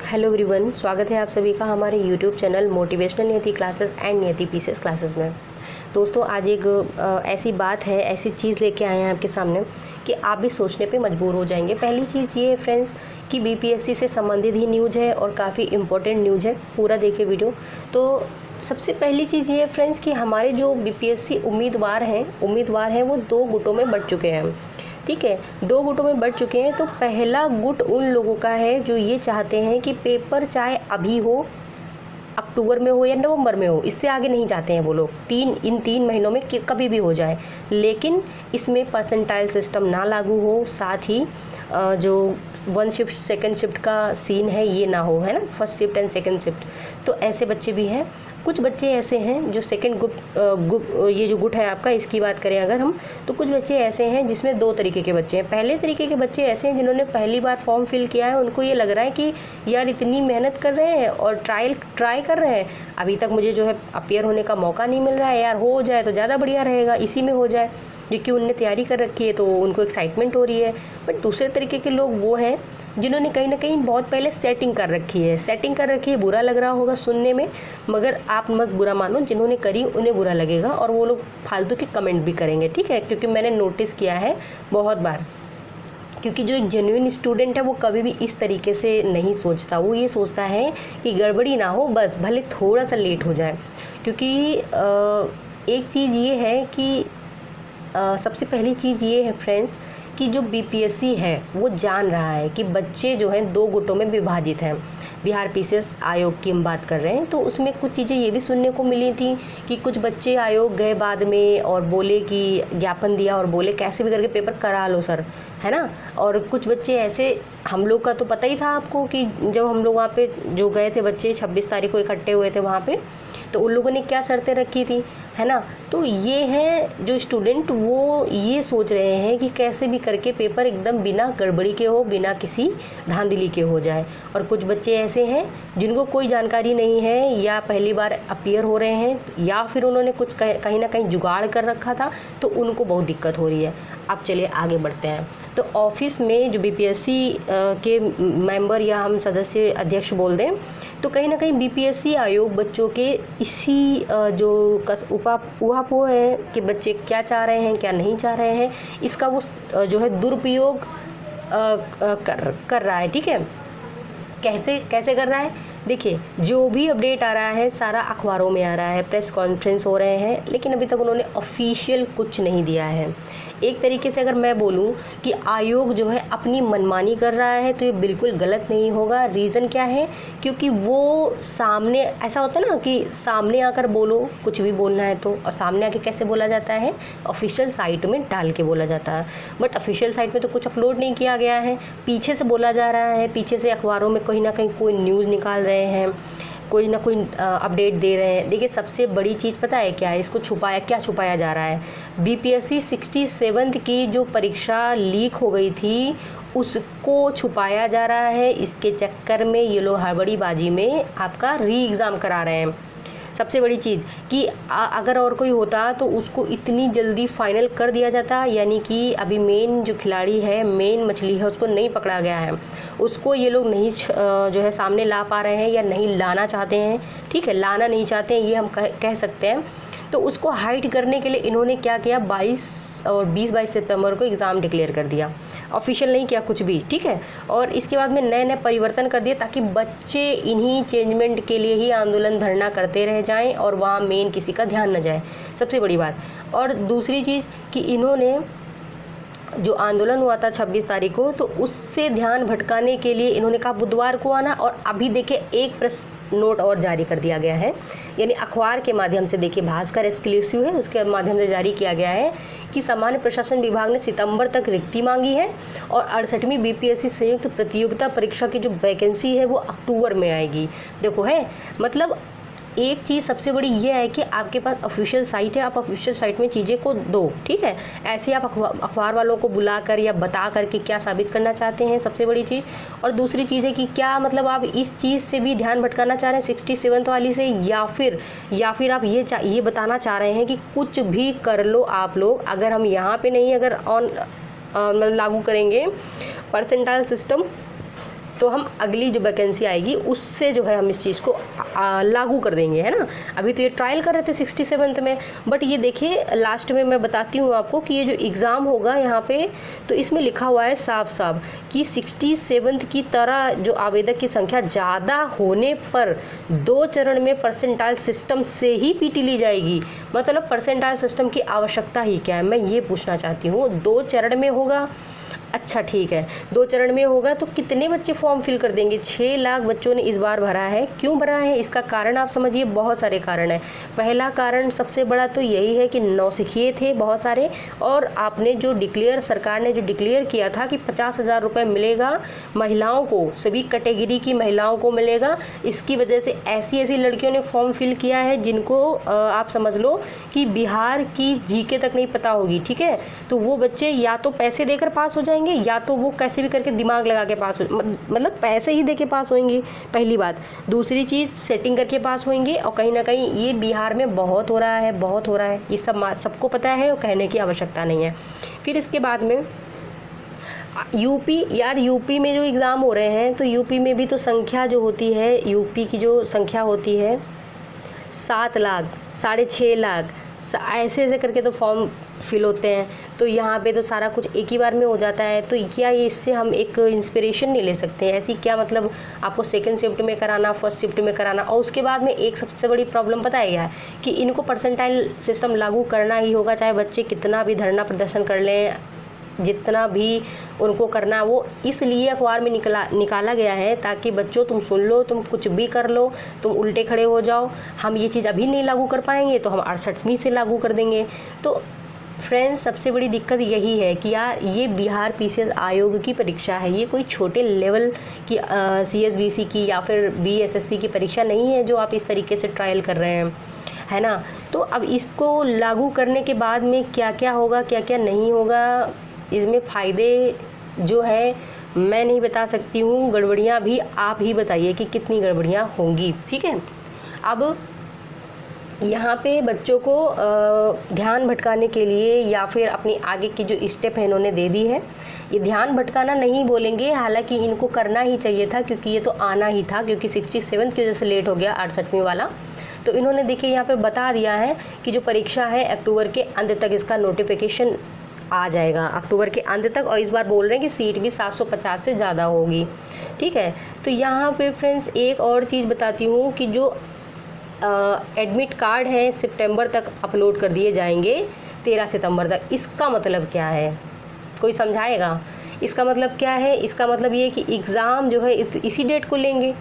Hello everyone, स्वागत है आप सभी का हमारे यूट्यूब चैनल मोटिवेशनल नियति क्लासेस एंड नियति पीसेस क्लासेस में। दोस्तों, आज एक ऐसी बात है, ऐसी चीज़ लेके आए हैं आपके सामने कि आप भी सोचने पे मजबूर हो जाएंगे। पहली चीज़ ये है फ्रेंड्स कि बीपीएससी से संबंधित ही न्यूज़ है और काफ़ी इम्पोर्टेंट न्यूज़ है, पूरा देखिए वीडियो। तो सबसे पहली चीज़ ये है फ्रेंड्स कि हमारे जो बीपीएससी उम्मीदवार हैं वो 2 गुटों में बढ़ चुके हैं। ठीक है, 2 गुटों में बढ़ चुके हैं। तो पहला गुट उन लोगों का है जो ये चाहते हैं कि पेपर चाहे अभी हो, अक्टूबर में हो या नवंबर में हो, इससे आगे नहीं चाहते हैं वो लोग। इन 3 महीनों में कभी भी हो जाए, लेकिन इसमें परसेंटाइल सिस्टम ना लागू हो, साथ ही जो 1 शिफ्ट 2nd शिफ्ट का सीन है ये ना हो, है ना, 1st shift and 2nd shift. तो ऐसे बच्चे भी हैं। कुछ बच्चे ऐसे हैं जो सेकंड ये जो गुट है आपका, इसकी बात करें अगर हम, तो कुछ बच्चे ऐसे हैं जिसमें 2 तरीके के बच्चे हैं। पहले तरीके के बच्चे ऐसे हैं जिन्होंने पहली बार फॉर्म फिल किया है, उनको ये लग रहा है कि यार इतनी मेहनत कर रहे हैं और ट्राई कर रहे हैं, अभी तक मुझे जो है अपियर होने का मौका नहीं मिल रहा है, यार हो जाए तो ज़्यादा बढ़िया रहेगा, इसी में हो जाए, क्योंकि उनने तैयारी कर रखी है तो उनको एक्साइटमेंट हो रही है। बट दूसरे तरीके के लोग वो हैं जिन्होंने कहीं ना कहीं बहुत पहले सेटिंग कर रखी है। बुरा लग रहा होगा सुनने में, मगर आप मत बुरा मानो, जिन्होंने करी उन्हें बुरा लगेगा और वो लोग फालतू के कमेंट भी करेंगे। ठीक है, क्योंकि मैंने नोटिस किया है बहुत बार, क्योंकि जो एक जेन्युइन स्टूडेंट है वो कभी भी इस तरीके से नहीं सोचता। वो ये सोचता है कि गड़बड़ी ना हो, बस भले थोड़ा सा लेट हो जाए। क्योंकि एक चीज़ ये है कि सबसे पहली चीज़ ये है फ्रेंड्स कि जो बीपीएससी है वो जान रहा है कि बच्चे जो हैं 2 गुटों में विभाजित हैं। बिहार पीसीएस आयोग की हम बात कर रहे हैं, तो उसमें कुछ चीज़ें ये भी सुनने को मिली थी कि कुछ बच्चे आयोग गए बाद में और बोले कि ज्ञापन दिया और बोले कैसे भी करके पेपर करा लो सर, है ना। और कुछ बच्चे ऐसे, हम लोग का तो पता ही था आपको कि जब हम लोग वहाँ पे जो गए थे बच्चे 26 तारीख को इकट्ठे हुए थे वहाँ पे, तो उन लोगों ने क्या शर्तें रखी थी, है ना। तो ये हैं जो स्टूडेंट, वो ये सोच रहे हैं कि कैसे भी करके पेपर एकदम बिना गड़बड़ी के हो, बिना किसी धांधली के हो जाए। और कुछ बच्चे ऐसे हैं जिनको कोई जानकारी नहीं है, या पहली बार अपीयर हो रहे हैं, या फिर उन्होंने कुछ कहीं ना कहीं जुगाड़ कर रखा था, तो उनको बहुत दिक्कत हो रही है। अब चलिए आगे बढ़ते हैं। तो ऑफिस में जो बीपीएससी के मेंबर या हम सदस्य अध्यक्ष बोल दें, तो कहीं ना कहीं बीपीएससी आयोग बच्चों के इसी जो उहापोह है कि बच्चे क्या चाह रहे हैं क्या नहीं चाह रहे हैं, इसका वो जो है दुरुपयोग कर रहा है। ठीक है, कैसे कर रहा है, देखिए जो भी अपडेट आ रहा है सारा अखबारों में आ रहा है, प्रेस कॉन्फ्रेंस हो रहे हैं, लेकिन अभी तक उन्होंने ऑफिशियल कुछ नहीं दिया है। एक तरीके से अगर मैं बोलूं कि आयोग जो है अपनी मनमानी कर रहा है, तो ये बिल्कुल गलत नहीं होगा। रीज़न क्या है, क्योंकि वो सामने, ऐसा होता है ना कि सामने आकर बोलो, कुछ भी बोलना है तो, और सामने आके कैसे बोला जाता है, ऑफिशियल साइट में डाल के बोला जाता है। बट ऑफिशियल साइट में तो कुछ अपलोड नहीं किया गया है, पीछे से बोला जा रहा है, पीछे से अखबारों में कहीं ना कहीं कोई न्यूज़ निकाल रहे हैं, कोई ना कोई अपडेट दे रहे हैं। देखिए सबसे बड़ी चीज़ पता है क्या है, इसको छुपाया जा रहा है। बीपीएससी 67 की जो परीक्षा लीक हो गई थी उसको छुपाया जा रहा है। इसके चक्कर में ये लोग हड़बड़ीबाजी में आपका री एग्ज़ाम करा रहे हैं। सबसे बड़ी चीज़ कि अगर और कोई होता तो उसको इतनी जल्दी फाइनल कर दिया जाता, यानी कि अभी मेन जो खिलाड़ी है, मेन मछली है, उसको नहीं पकड़ा गया है, उसको ये लोग नहीं जो है सामने ला पा रहे हैं या नहीं लाना चाहते हैं। ठीक है, लाना नहीं चाहते हैं ये हम कह सकते हैं। तो उसको हाइड करने के लिए इन्होंने क्या किया, 22 और 20-22 सितंबर को एग्ज़ाम डिक्लेयर कर दिया, ऑफिशियल नहीं किया कुछ भी। ठीक है, और इसके बाद में नए परिवर्तन कर दिए ताकि बच्चे इन्हीं चेंजमेंट के लिए ही आंदोलन धरना करते रह जाएं और वहाँ मेन किसी का ध्यान न जाए, सबसे बड़ी बात। और दूसरी चीज़ कि इन्होंने जो आंदोलन हुआ था 26 तारीख को, तो उससे ध्यान भटकाने के लिए इन्होंने कहा बुधवार को आना। और अभी देखिए एक प्रेस नोट और जारी कर दिया गया है, यानी अखबार के माध्यम से, देखिए भास्कर एक्सक्लूसिव है, उसके माध्यम से जारी किया गया है कि सामान्य प्रशासन विभाग ने सितंबर तक रिक्ति मांगी है और 68वीं बीपीएससी संयुक्त प्रतियोगिता परीक्षा की जो वैकेंसी है वो अक्टूबर में आएगी। देखो है, मतलब एक चीज़ सबसे बड़ी ये है कि आपके पास ऑफिशियल साइट है, आप ऑफिशियल साइट में चीज़ें को दो। ठीक है, ऐसे आप अखबार वालों को बुलाकर या बता कर के क्या साबित करना चाहते हैं, सबसे बड़ी चीज़। और दूसरी चीज़ है कि क्या मतलब आप इस चीज़ से भी ध्यान भटकाना चाह रहे हैं 67 वाली से, या फिर आप ये बताना चाह रहे हैं कि कुछ भी कर लो आप लोग, अगर हम यहाँ पे नहीं अगर लागू करेंगे परसेंटाइल सिस्टम, तो हम अगली जो वैकेंसी आएगी उससे जो है हम इस चीज़ को लागू कर देंगे, है ना। अभी तो ये ट्रायल कर रहे थे 67th में, बट ये देखिए लास्ट में मैं बताती हूँ आपको कि ये जो एग्ज़ाम होगा यहाँ पे, तो इसमें लिखा हुआ है साफ साफ कि 67th की तरह जो आवेदक की संख्या ज़्यादा होने पर 2 चरण में परसेंटाइल सिस्टम से ही पीटी ली जाएगी। मतलब परसेंटाइल सिस्टम की आवश्यकता ही क्या है, मैं ये पूछना चाहती हूँ। 2 चरण में होगा, अच्छा ठीक है, 2 चरण में होगा तो कितने बच्चे फॉर्म फिल कर देंगे? 6 लाख बच्चों ने इस बार भरा है। क्यों भरा है, इसका कारण आप समझिए, बहुत सारे कारण हैं। पहला कारण सबसे बड़ा तो यही है कि नौसिखिए थे बहुत सारे, और आपने जो डिक्लेयर, सरकार ने जो डिक्लेयर किया था कि 50,000 रुपये मिलेगा महिलाओं को, सभी कैटेगरी की महिलाओं को मिलेगा। इसकी वजह से ऐसी ऐसी लड़कियों ने फॉर्म फिल किया है जिनको आप समझ लो कि बिहार की जीके तक नहीं पता होगी, ठीक है। तो वो बच्चे या तो पैसे देकर पास हो जाएंगे, या तो वो कैसे भी करके दिमाग लगा के पास हो, मतलब पैसे ही दे के पास होंगे, पहली बात। दूसरी चीज़ सेटिंग करके पास होंगे, और कहीं ना कहीं ये बिहार में बहुत हो रहा है, बहुत हो रहा है, ये सब सबको पता है और कहने की आवश्यकता नहीं है। फिर इसके बाद में यूपी, यार यूपी में जो एग्ज़ाम हो रहे हैं, तो यूपी में भी तो संख्या जो होती है, यूपी की जो संख्या होती है 7 लाख, 6.5 लाख, ऐसे ऐसे करके तो फॉर्म फिल होते हैं। तो यहाँ पे तो सारा कुछ एक ही बार में हो जाता है। तो क्या इससे हम एक इंस्पिरेशन नहीं ले सकते हैं? ऐसी क्या मतलब आपको सेकंड शिफ्ट में कराना, फर्स्ट शिफ्ट में कराना, और उसके बाद में एक सबसे बड़ी प्रॉब्लम पता है क्या है कि इनको परसेंटाइल सिस्टम लागू करना ही होगा, चाहे बच्चे कितना भी धरना प्रदर्शन कर लें, जितना भी उनको करना, वो इसलिए अखबार में निकाला गया है ताकि बच्चों तुम सुन लो, तुम कुछ भी कर लो, तुम उल्टे खड़े हो जाओ। हम ये चीज़ अभी नहीं लागू कर पाएंगे तो हम 68वीं से लागू कर देंगे। तो फ्रेंड्स, सबसे बड़ी दिक्कत यही है कि यार ये बिहार पीसीएस आयोग की परीक्षा है, ये कोई छोटे लेवल की CSBC की या फिर BSSC की परीक्षा नहीं है जो आप इस तरीके से ट्रायल कर रहे हैं, है ना। तो अब इसको लागू करने के बाद में क्या क्या होगा, क्या क्या नहीं होगा, इसमें फ़ायदे जो है मैं नहीं बता सकती हूँ, गड़बड़ियाँ भी आप ही बताइए कि कितनी गड़बड़ियाँ होंगी, ठीक है। अब यहाँ पे बच्चों को ध्यान भटकाने के लिए या फिर अपनी आगे की जो स्टेप है इन्होंने दे दी है। ये ध्यान भटकाना नहीं बोलेंगे, हालांकि इनको करना ही चाहिए था क्योंकि ये तो आना ही था, क्योंकि 67 की वजह से लेट हो गया 68वीं वाला। तो इन्होंने देखिए यहाँ पे बता दिया है कि जो परीक्षा है अक्टूबर के अंत तक इसका नोटिफिकेशन आ जाएगा, अक्टूबर के अंत तक। और इस बार बोल रहे हैं कि सीट भी 750 से ज़्यादा होगी, ठीक है। तो यहाँ पे फ्रेंड्स एक और चीज़ बताती हूँ कि जो एडमिट कार्ड है सितंबर तक अपलोड कर दिए जाएंगे, 13 सितंबर तक। इसका मतलब क्या है, कोई समझाएगा? इसका मतलब क्या है? इसका मतलब ये कि एग्ज़ाम जो है इसी डेट को लेंगे,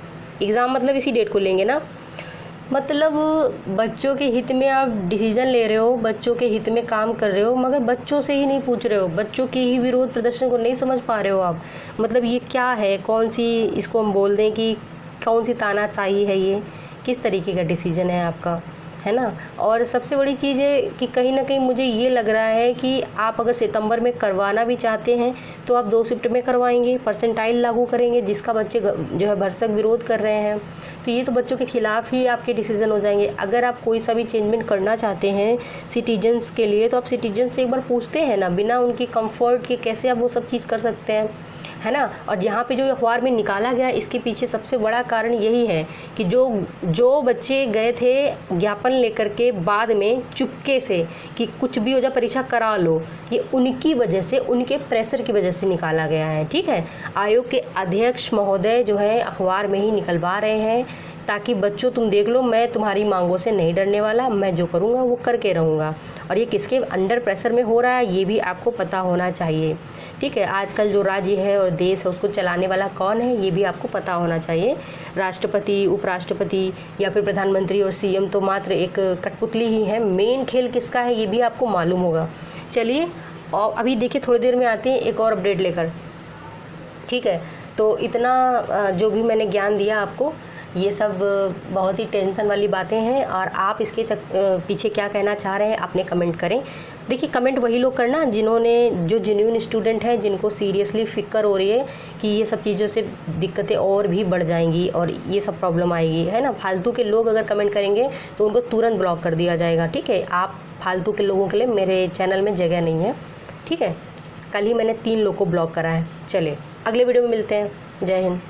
एग्ज़ाम मतलब इसी डेट को लेंगे ना। मतलब बच्चों के हित में आप डिसीजन ले रहे हो, बच्चों के हित में काम कर रहे हो, मगर बच्चों से ही नहीं पूछ रहे हो, बच्चों के ही विरोध प्रदर्शन को नहीं समझ पा रहे हो आप। मतलब ये क्या है, कौन सी, इसको हम बोल दें कि कौन सी तानाशाही है, ये किस तरीके का डिसीजन है आपका, है ना। और सबसे बड़ी चीज़ है कि कहीं ना कहीं मुझे ये लग रहा है कि आप अगर सितंबर में करवाना भी चाहते हैं तो आप 2 शिफ्ट में करवाएंगे, परसेंटाइल लागू करेंगे, जिसका बच्चे जो है भरसक विरोध कर रहे हैं। तो ये तो बच्चों के खिलाफ ही आपके डिसीजन हो जाएंगे। अगर आप कोई सा भी चेंजमेंट करना चाहते हैं सिटीजन्स के लिए, तो आप सिटीजन्स से एक बार पूछते हैं ना, बिना उनकी कंफर्ट के कैसे आप वो सब चीज़ कर सकते हैं, है ना। और यहाँ पे जो अखबार में निकाला गया, इसके पीछे सबसे बड़ा कारण यही है कि जो बच्चे गए थे ज्ञापन लेकर के बाद में चुपके से कि कुछ भी हो जाए परीक्षा करा लो, ये उनकी वजह से, उनके प्रेशर की वजह से निकाला गया है, ठीक है। आयोग के अध्यक्ष महोदय जो है अखबार में ही निकलवा रहे हैं ताकि बच्चों तुम देख लो, मैं तुम्हारी मांगों से नहीं डरने वाला, मैं जो करूँगा वो करके रहूँगा। और ये किसके अंडर प्रेशर में हो रहा है ये भी आपको पता होना चाहिए, ठीक है। आजकल जो राज्य है और देश है उसको चलाने वाला कौन है ये भी आपको पता होना चाहिए। राष्ट्रपति, उपराष्ट्रपति या फिर प्रधानमंत्री और CM तो मात्र एक कठपुतली ही है, मेन खेल किसका है ये भी आपको मालूम होगा। चलिए, और अभी देखिए थोड़ी देर में आते हैं एक और अपडेट लेकर, ठीक है। तो इतना जो भी मैंने ज्ञान दिया आपको, ये सब बहुत ही टेंशन वाली बातें हैं, और आप इसके पीछे क्या कहना चाह रहे हैं अपने कमेंट करें। देखिए कमेंट वही लोग करना जिन्होंने, जो जेन्युइन स्टूडेंट हैं, जिनको सीरियसली फ़िक्र हो रही है कि ये सब चीज़ों से दिक्कतें और भी बढ़ जाएंगी और ये सब प्रॉब्लम आएगी, है ना। फालतू के लोग अगर कमेंट करेंगे तो उनको तुरंत ब्लॉक कर दिया जाएगा, ठीक है। आप फालतू के लोगों के लिए मेरे चैनल में जगह नहीं है, ठीक है। कल ही मैंने 3 लोग को ब्लॉक करा है। चलिए अगले वीडियो में मिलते हैं। जय हिंद।